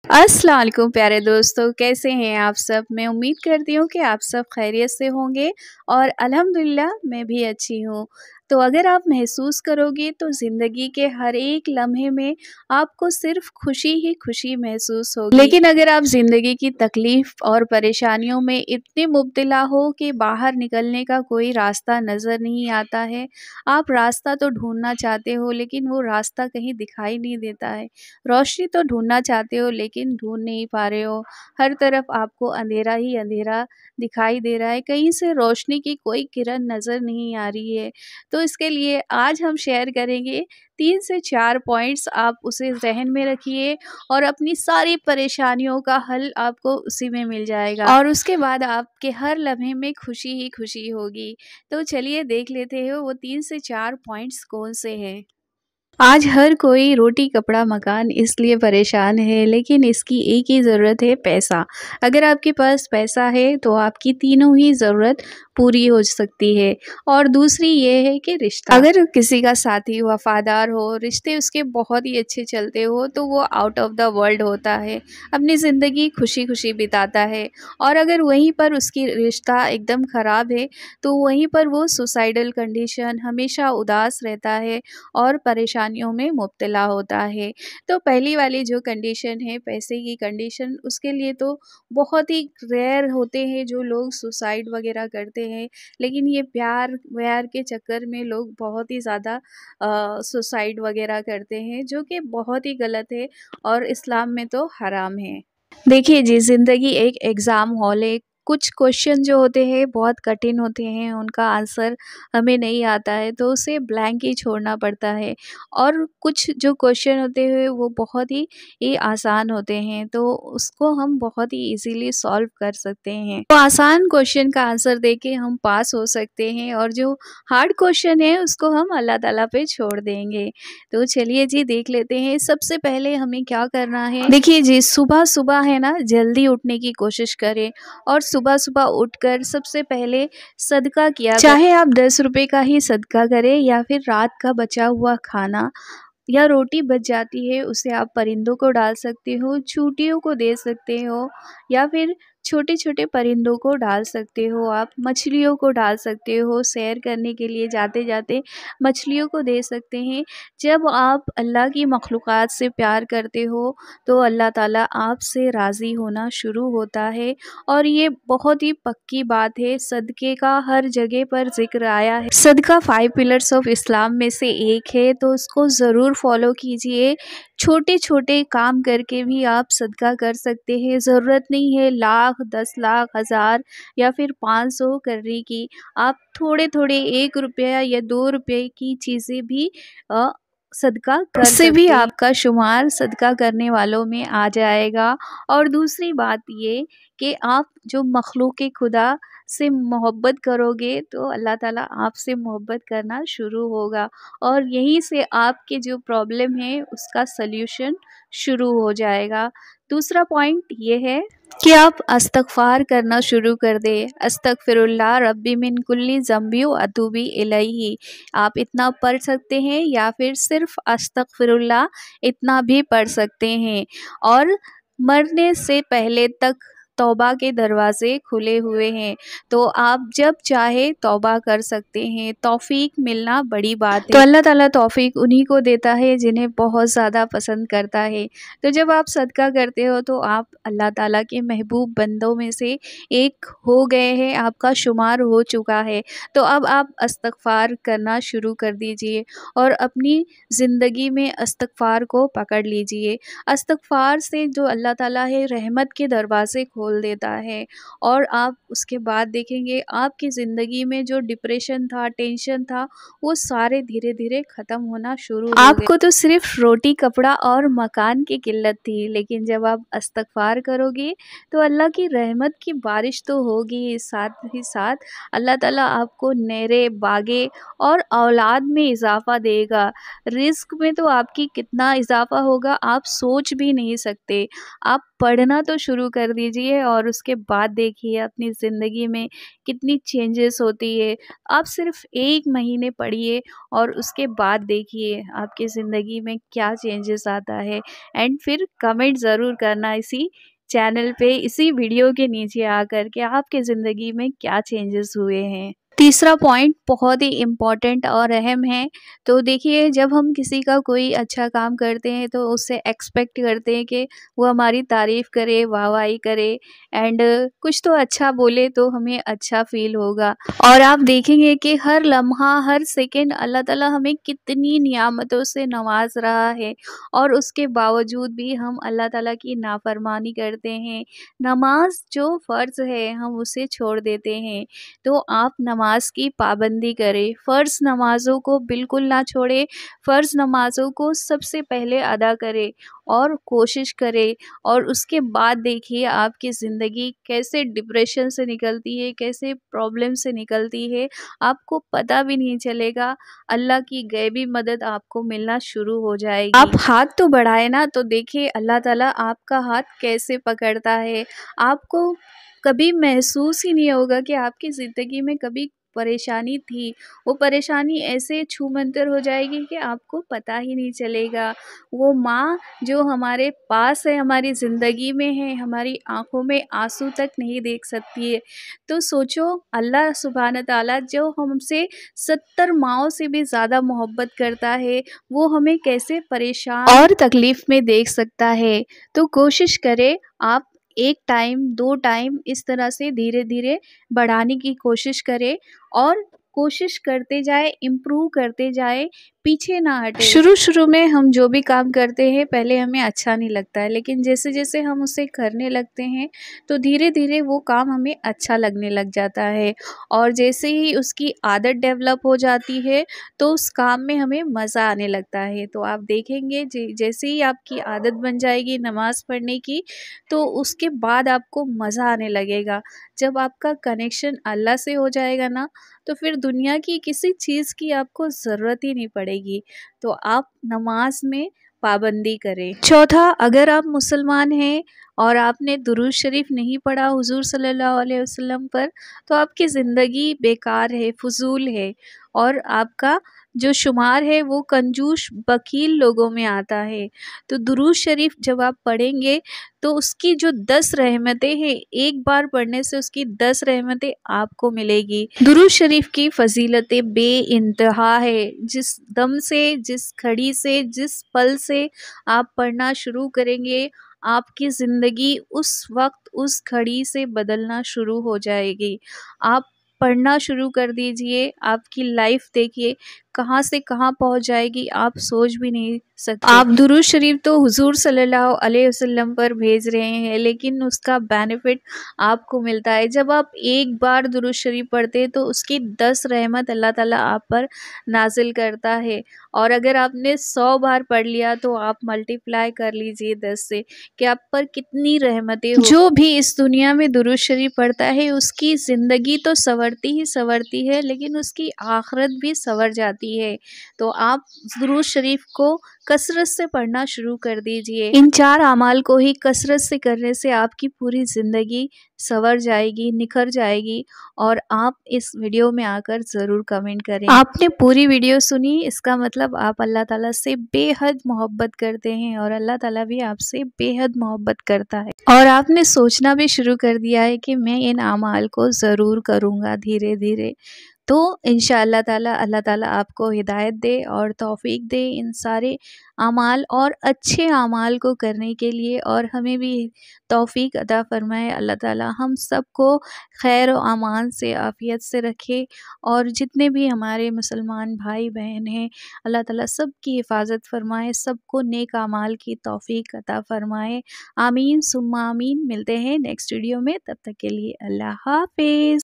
अस्सलाम वालेकुम प्यारे दोस्तों, कैसे हैं आप सब। मैं उम्मीद करती हूँ कि आप सब खैरियत से होंगे और अल्हम्दुलिल्लाह मैं भी अच्छी हूँ। तो अगर आप महसूस करोगे तो ज़िंदगी के हर एक लम्हे में आपको सिर्फ़ खुशी ही खुशी महसूस होगी। लेकिन अगर आप ज़िंदगी की तकलीफ़ और परेशानियों में इतने मुब्तला हो कि बाहर निकलने का कोई रास्ता नज़र नहीं आता है, आप रास्ता तो ढूँढना चाहते हो लेकिन वो रास्ता कहीं दिखाई नहीं देता है। रोशनी तो ढूँढना चाहते हो लेकिन ढूँढ नहीं पा रहे हो। हर तरफ आपको अंधेरा ही अंधेरा दिखाई दे रहा है, कहीं से रोशनी की कोई किरण नज़र नहीं आ रही है। तो इसके लिए आज हम शेयर करेंगे 3 से 4 पॉइंट्स, आप उसे ज़हन में रखिए और अपनी सारी परेशानियों का हल आपको उसी में मिल जाएगा और उसके बाद आपके हर लम्हे में खुशी ही खुशी होगी। तो चलिए देख लेते हैं वो 3 से 4 पॉइंट्स कौन से हैं। आज हर कोई रोटी कपड़ा मकान इसलिए परेशान है, लेकिन इसकी एक ही ज़रूरत है, पैसा। अगर आपके पास पैसा है तो आपकी तीनों ही ज़रूरत पूरी हो सकती है। और दूसरी ये है कि रिश्ता, अगर किसी का साथी वफादार हो, रिश्ते उसके बहुत ही अच्छे चलते हो तो वो आउट ऑफ द वर्ल्ड होता है, अपनी ज़िंदगी खुशी खुशी बिताता है। और अगर वहीं पर उसकी रिश्ता एकदम ख़राब है तो वहीं पर वो सुसाइडल कंडीशन, हमेशा उदास रहता है और परेशानियों में मुब्तला होता है। तो पहली वाली जो कंडीशन है पैसे की कंडीशन, उसके लिए तो बहुत ही रेयर होते हैं जो लोग सुसाइड वगैरह करते हैं, लेकिन ये प्यार-व्यार के चक्कर में लोग बहुत ही ज़्यादा सुसाइड वगैरह करते हैं, जो कि बहुत ही गलत है और इस्लाम में तो हराम है। देखिए जी, ज़िंदगी एक एग्ज़ाम हॉल है। कुछ क्वेश्चन जो होते हैं बहुत कठिन होते हैं, उनका आंसर हमें नहीं आता है तो उसे ब्लैंक ही छोड़ना पड़ता है। और कुछ जो क्वेश्चन होते हैं वो बहुत ही आसान होते हैं, तो उसको हम बहुत ही इजीली सॉल्व कर सकते हैं। तो आसान क्वेश्चन का आंसर देके हम पास हो सकते हैं और जो हार्ड क्वेश्चन है उसको हम अल्लाह ताला पे छोड़ देंगे। तो चलिए जी देख लेते हैं। सबसे पहले हमें क्या करना है, देखिए जी, सुबह-सुबह है ना जल्दी उठने की कोशिश करें और सुबह-सुबह उठकर सबसे पहले सदका किया करें। चाहे आप 10 रुपए का ही सदका करें या फिर रात का बचा हुआ खाना या रोटी बच जाती है उसे आप परिंदों को डाल सकते हो, चूटियों को दे सकते हो या फिर छोटे-छोटे परिंदों को डाल सकते हो, आप मछलियों को डाल सकते हो, सैर करने के लिए जाते-जाते मछलियों को दे सकते हैं। जब आप अल्लाह की मखलूक़ात से प्यार करते हो तो अल्लाह ताला आपसे राज़ी होना शुरू होता है और ये बहुत ही पक्की बात है। सदक़े का हर जगह पर ज़िक्र आया है। सदका 5 पिलर्स ऑफ इस्लाम में से एक है, तो उसको ज़रूर फॉलो कीजिए। छोटे-छोटे काम करके भी आप सदका कर सकते हैं। ज़रूरत नहीं है लाख, 10 लाख, हज़ार या फिर 500 करने की। आप थोड़े-थोड़े 1 रुपया या 2 रुपये की चीज़ें भी सदका कर सकते भी आपका शुमार सदका करने वालों में आ जाएगा। और दूसरी बात ये कि आप जो मखलूक़ खुदा से मोहब्बत करोगे तो अल्लाह ताला आपसे मोहब्बत करना शुरू होगा और यहीं से आपके जो प्रॉब्लम है उसका सल्यूशन शुरू हो जाएगा। दूसरा पॉइंट ये है कि आप इस्तग़फ़ार करना शुरू कर दें। अस्तगफिरुल्लाह रब्बी मिन कुल्ली ज़ंबी व अतूबी इलैही। आप इतना पढ़ सकते हैं या फिर सिर्फ़ अस्तगफिरुल्लाह इतना भी पढ़ सकते हैं। और मरने से पहले तक तौबा के दरवाज़े खुले हुए हैं, तो आप जब चाहे तौबा कर सकते हैं। तौफ़ीक मिलना बड़ी बात है, तो अल्लाह ताला तौफ़ीक उन्हीं को देता है जिन्हें बहुत ज़्यादा पसंद करता है। तो जब आप सदका करते हो तो आप अल्लाह ताला के महबूब बंदों में से एक हो गए हैं, आपका शुमार हो चुका है। तो अब आप इस्तग़फ़ार करना शुरू कर दीजिए और अपनी ज़िंदगी में इस्तग़फ़ार को पकड़ लीजिए। इस्तग़फ़ार से जो अल्लाह ताला है रहमत के दरवाज़े खोल देता है और आप उसके बाद देखेंगे आपकी ज़िंदगी में जो डिप्रेशन था, टेंशन था, वो सारे धीरे-धीरे ख़त्म होना शुरू हो गए। आपको तो सिर्फ़ रोटी, कपड़ा और मकान की किल्लत थी, लेकिन जब आप इस्तग़फ़ार करोगे तो अल्लाह की रहमत की बारिश तो होगी, साथ ही साथ अल्लाह ताला आपको नहरें, बागें और औलाद में इज़ाफ़ा देगा। रिज़्क़ में तो आपकी कितना इज़ाफ़ा होगा आप सोच भी नहीं सकते। आप पढ़ना तो शुरू कर दीजिए कीजिए और उसके बाद देखिए अपनी ज़िंदगी में कितनी चेंजेस होती है। आप सिर्फ़ 1 महीने पढ़िए और उसके बाद देखिए आपकी ज़िंदगी में क्या चेंजेस आता है। एंड फिर कमेंट ज़रूर करना इसी चैनल पे, इसी वीडियो के नीचे आकर के आपकी ज़िंदगी में क्या चेंजेस हुए हैं। तीसरा पॉइंट बहुत ही इम्पोर्टेंट और अहम है। तो देखिए, जब हम किसी का कोई अच्छा काम करते हैं तो उससे एक्सपेक्ट करते हैं कि वो हमारी तारीफ़ करे, वाहवाही करे एंड कुछ तो अच्छा बोले तो हमें अच्छा फ़ील होगा। और आप देखेंगे कि हर लम्हा, हर सेकंड अल्लाह ताला हमें कितनी नियामतों से नवाज़ रहा है और उसके बावजूद भी हम अल्लाह ताला की नाफ़रमानी करते हैं। नमाज़ जो फ़र्ज़ है हम उसे छोड़ देते हैं। तो आप नमाज की पाबंदी करें, फ़र्ज़ नमाज़ों को बिल्कुल ना छोड़ें, फ़र्ज़ नमाज़ों को सबसे पहले अदा करें और कोशिश करें और उसके बाद देखिए आपकी ज़िंदगी कैसे डिप्रेशन से निकलती है, कैसे प्रॉब्लम से निकलती है, आपको पता भी नहीं चलेगा। अल्लाह की गैबी मदद आपको मिलना शुरू हो जाएगी। आप हाथ तो बढ़ाएँ ना, तो देखिए अल्लाह ताला आपका हाथ कैसे पकड़ता है। आपको कभी महसूस ही नहीं होगा कि आपकी ज़िंदगी में कभी परेशानी थी। वो परेशानी ऐसे छूमंतर हो जाएगी कि आपको पता ही नहीं चलेगा। वो माँ जो हमारे पास है, हमारी ज़िंदगी में है, हमारी आँखों में आँसू तक नहीं देख सकती है। तो सोचो अल्लाह सुब्हान तआला जो हमसे 70 माँओं से भी ज़्यादा मोहब्बत करता है, वो हमें कैसे परेशान और तकलीफ़ में देख सकता है। तो कोशिश करें आप 1 टाइम, 2 टाइम इस तरह से धीरे-धीरे बढ़ाने की कोशिश करें और कोशिश करते जाएँ, इम्प्रूव करते जाएँ, पीछे ना हटें। शुरू-शुरू में हम जो भी काम करते हैं पहले हमें अच्छा नहीं लगता है, लेकिन जैसे-जैसे हम उसे करने लगते हैं तो धीरे-धीरे वो काम हमें अच्छा लगने लग जाता है और जैसे ही उसकी आदत डेवलप हो जाती है तो उस काम में हमें मज़ा आने लगता है। तो आप देखेंगे जैसे ही आपकी आदत बन जाएगी नमाज़ पढ़ने की, तो उसके बाद आपको मज़ा आने लगेगा। जब आपका कनेक्शन अल्लाह से हो जाएगा ना, तो फिर दुनिया की किसी चीज़ की आपको ज़रूरत ही नहीं पड़ेगी। तो आप नमाज में पाबंदी करें। चौथा, अगर आप मुसलमान हैं और आपने दुरूद शरीफ नहीं पढ़ा हुज़ूर सल्लल्लाहु अलैहि वसल्लम पर, तो आपकी ज़िंदगी बेकार है, फ़ुज़ूल है और आपका जो शुमार है वो कंजूस बकील लोगों में आता है। तो दुरूद शरीफ जब आप पढ़ेंगे तो उसकी जो 10 रहमतें हैं, एक बार पढ़ने से उसकी 10 रहमतें आपको मिलेगी। दुरूद शरीफ की फ़ज़ीलतें बेइंतहा है। जिस दम से, जिस घड़ी से, जिस पल से आप पढ़ना शुरू करेंगे, आपकी ज़िंदगी उस वक़्त, उस घड़ी से बदलना शुरू हो जाएगी। आप पढ़ना शुरू कर दीजिए, आपकी लाइफ़ देखिए कहाँ से कहाँ पहुँच जाएगी, आप सोच भी नहीं सकते। आप दुरूद शरीफ तो हुज़ूर सल्लल्लाहु अलैहि वसल्लम पर भेज रहे हैं, लेकिन उसका बेनिफिट आपको मिलता है। जब आप एक बार दुरूद शरीफ पढ़ते हैं तो उसकी 10 रहमत अल्लाह ताला आप पर नाज़िल करता है और अगर आपने 100 बार पढ़ लिया तो आप मल्टीप्लाई कर लीजिए 10 से कि आप पर कितनी रहमतें हो। जो भी इस दुनिया में दुरूद शरीफ पढ़ता है उसकी ज़िंदगी तो संवरती ही संवरती है, लेकिन उसकी आखिरत भी संवर जाती है। तो आप दुरूद शरीफ को कसरत से पढ़ना शुरू कर दीजिए। इन 4 अमाल को ही कसरत से करने से आपकी पूरी ज़िंदगी संवर जाएगी, निखर जाएगी और आप इस वीडियो में आकर ज़रूर कमेंट करें। आपने पूरी वीडियो सुनी, इसका मतलब आप अल्लाह ताला से बेहद मोहब्बत करते हैं और अल्लाह ताला भी आपसे बेहद मोहब्बत करता है और आपने सोचना भी शुरू कर दिया है कि मैं इन अमाल को ज़रूर करूँगा धीरे-धीरे। तो इंशाअल्लाह ताला अल्लाह ताला आपको हिदायत दे और तौफ़ीक दे इन सारे अमाल और अच्छे अमाल को करने के लिए और हमें भी तौफ़ीक अता फ़रमाए। अल्लाह ताला हम सबको खैर और अमान से, आफ़ियत से रखे और जितने भी हमारे मुसलमान भाई बहन हैं, अल्लाह ताला सब की हिफ़ाज़त फ़रमाए, सबको नेक अमाल की तौफ़ीक अता फ़रमाए। आमीन सुम्मा आमीन। मिलते हैं नेक्स्ट वीडियो में, तब तक के लिए अल्लाह हाफ़िज़।